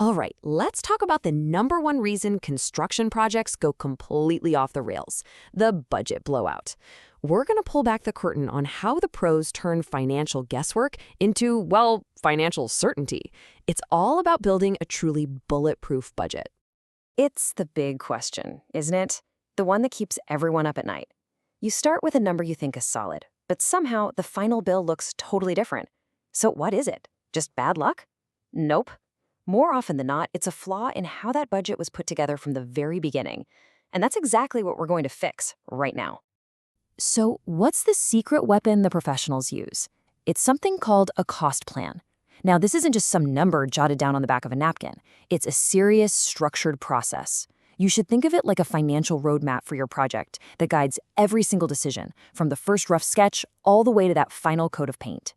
All right, let's talk about the number one reason construction projects go completely off the rails, the budget blowout. We're going to pull back the curtain on how the pros turn financial guesswork into, well, financial certainty. It's all about building a truly bulletproof budget. It's the big question, isn't it? The one that keeps everyone up at night. You start with a number you think is solid, but somehow the final bill looks totally different. So what is it? Just bad luck? Nope. More often than not, it's a flaw in how that budget was put together from the very beginning. And that's exactly what we're going to fix right now. So, what's the secret weapon the professionals use? It's something called a cost plan. Now, this isn't just some number jotted down on the back of a napkin. It's a serious, structured process. You should think of it like a financial roadmap for your project that guides every single decision, from the first rough sketch all the way to that final coat of paint.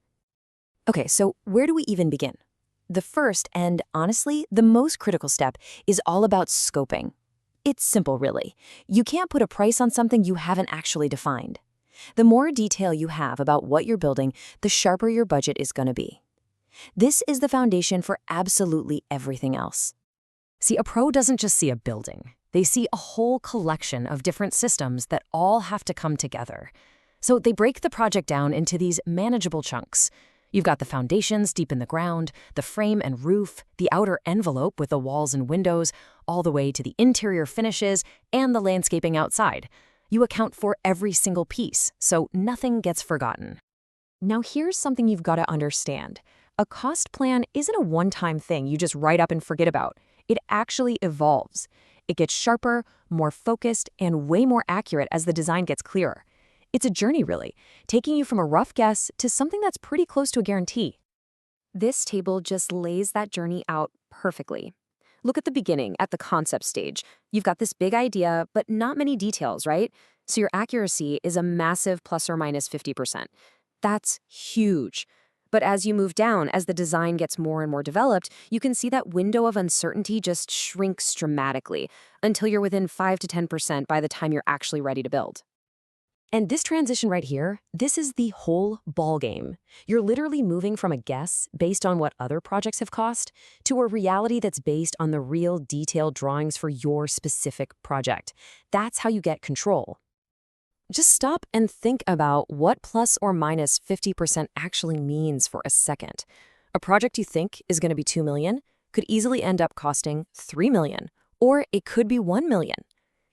Okay, so where do we even begin? The first, and honestly, the most critical step is all about scoping. It's simple, really. You can't put a price on something you haven't actually defined. The more detail you have about what you're building, the sharper your budget is going to be. This is the foundation for absolutely everything else. See, a pro doesn't just see a building. They see a whole collection of different systems that all have to come together. So they break the project down into these manageable chunks. You've got the foundations deep in the ground, the frame and roof, the outer envelope with the walls and windows, all the way to the interior finishes and the landscaping outside. You account for every single piece, so nothing gets forgotten. Now here's something you've got to understand. A cost plan isn't a one-time thing you just write up and forget about. It actually evolves. It gets sharper, more focused, and way more accurate as the design gets clearer. It's a journey, really, taking you from a rough guess to something that's pretty close to a guarantee. This table just lays that journey out perfectly. Look at the beginning, at the concept stage. You've got this big idea, but not many details, right? So your accuracy is a massive plus or minus 50%. That's huge. But as you move down, as the design gets more and more developed, you can see that window of uncertainty just shrinks dramatically until you're within 5 to 10% by the time you're actually ready to build. And this transition right here, this is the whole ball game. You're literally moving from a guess based on what other projects have cost to a reality that's based on the real detailed drawings for your specific project. That's how you get control. Just stop and think about what plus or minus 50% actually means for a second. A project you think is going to be $2 million could easily end up costing $3 million, or it could be $1 million.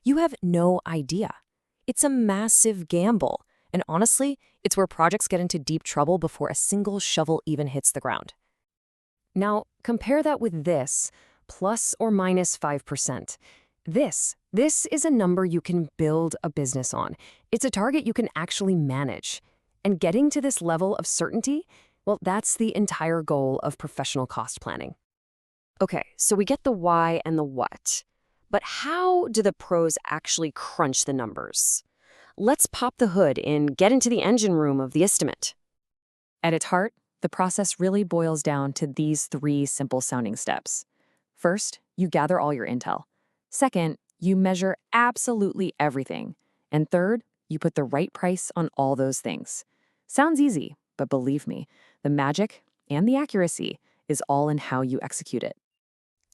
You have no idea. It's a massive gamble, and honestly, it's where projects get into deep trouble before a single shovel even hits the ground. Now, compare that with this, plus or minus 5%. This is a number you can build a business on. It's a target you can actually manage. And getting to this level of certainty, well, that's the entire goal of professional cost planning. Okay, so we get the why and the what. But how do the pros actually crunch the numbers? Let's pop the hood and get into the engine room of the estimate. At its heart, the process really boils down to these 3 simple-sounding steps. First, you gather all your intel. Second, you measure absolutely everything. And third, you put the right price on all those things. Sounds easy, but believe me, the magic and the accuracy is all in how you execute it.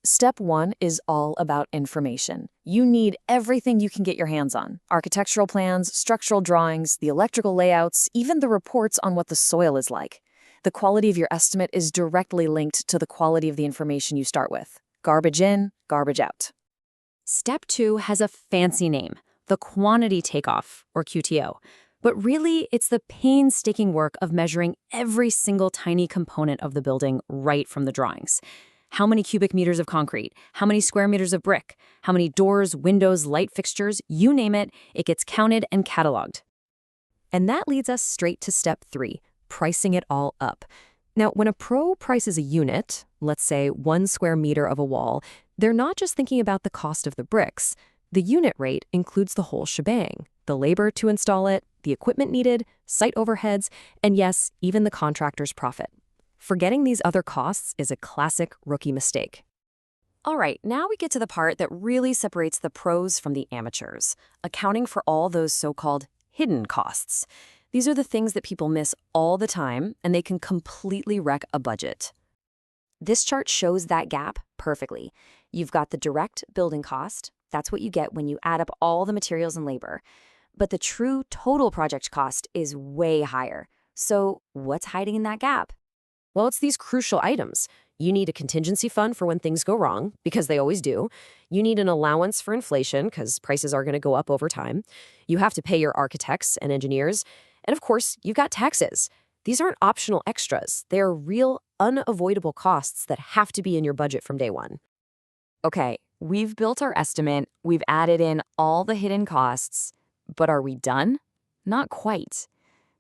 Step 1 is all about information. You need everything you can get your hands on. Architectural plans, structural drawings, the electrical layouts, even the reports on what the soil is like. The quality of your estimate is directly linked to the quality of the information you start with. Garbage in, garbage out. Step 2 has a fancy name, the quantity takeoff, or QTO. But really, it's the painstaking work of measuring every single tiny component of the building right from the drawings. How many cubic meters of concrete? How many square meters of brick? How many doors, windows, light fixtures? You name it, it gets counted and cataloged. And that leads us straight to step 3, pricing it all up. Now, when a pro prices a unit, let's say 1 square meter of a wall, they're not just thinking about the cost of the bricks. The unit rate includes the whole shebang, the labor to install it, the equipment needed, site overheads, and yes, even the contractor's profit. Forgetting these other costs is a classic rookie mistake. All right, now we get to the part that really separates the pros from the amateurs, accounting for all those so-called hidden costs. These are the things that people miss all the time, and they can completely wreck a budget. This chart shows that gap perfectly. You've got the direct building cost. That's what you get when you add up all the materials and labor. But the true total project cost is way higher. So what's hiding in that gap? Well, it's these crucial items. You need a contingency fund for when things go wrong, because they always do. You need an allowance for inflation, because prices are going to go up over time. You have to pay your architects and engineers. And of course, you've got taxes. These aren't optional extras. They are real, unavoidable costs that have to be in your budget from day one. Okay, we've built our estimate, we've added in all the hidden costs, but are we done? Not quite.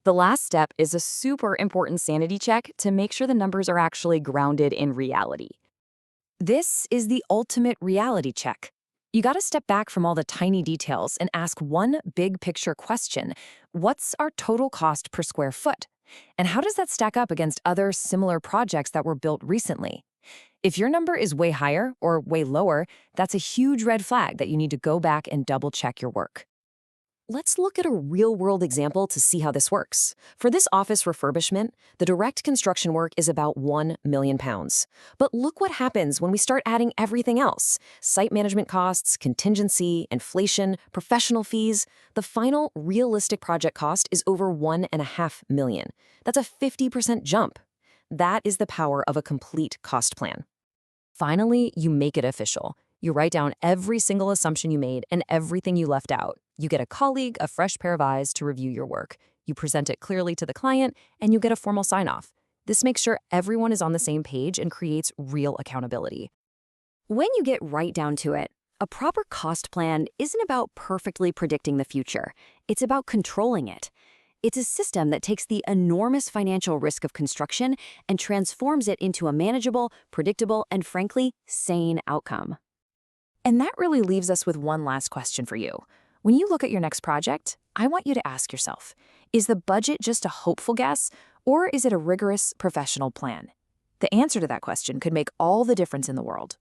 The last step is a super important sanity check to make sure the numbers are actually grounded in reality. This is the ultimate reality check. You gotta step back from all the tiny details and ask one big picture question. What's our total cost per square foot? And how does that stack up against other similar projects that were built recently? If your number is way higher or way lower, that's a huge red flag that you need to go back and double check your work. Let's look at a real-world example to see how this works. For this office refurbishment, the direct construction work is about £1 million. But look what happens when we start adding everything else: site management costs, contingency, inflation, professional fees. The final realistic project cost is over $1.5 million. That's a 50% jump. That is the power of a complete cost plan. Finally, you make it official. You write down every single assumption you made and everything you left out. You get a colleague, a fresh pair of eyes to review your work. You present it clearly to the client, and you get a formal sign-off. This makes sure everyone is on the same page and creates real accountability. When you get right down to it, a proper cost plan isn't about perfectly predicting the future. It's about controlling it. It's a system that takes the enormous financial risk of construction and transforms it into a manageable, predictable, and frankly, sane outcome. And that really leaves us with one last question for you. When you look at your next project, I want you to ask yourself, is the budget just a hopeful guess, or is it a rigorous professional plan? The answer to that question could make all the difference in the world.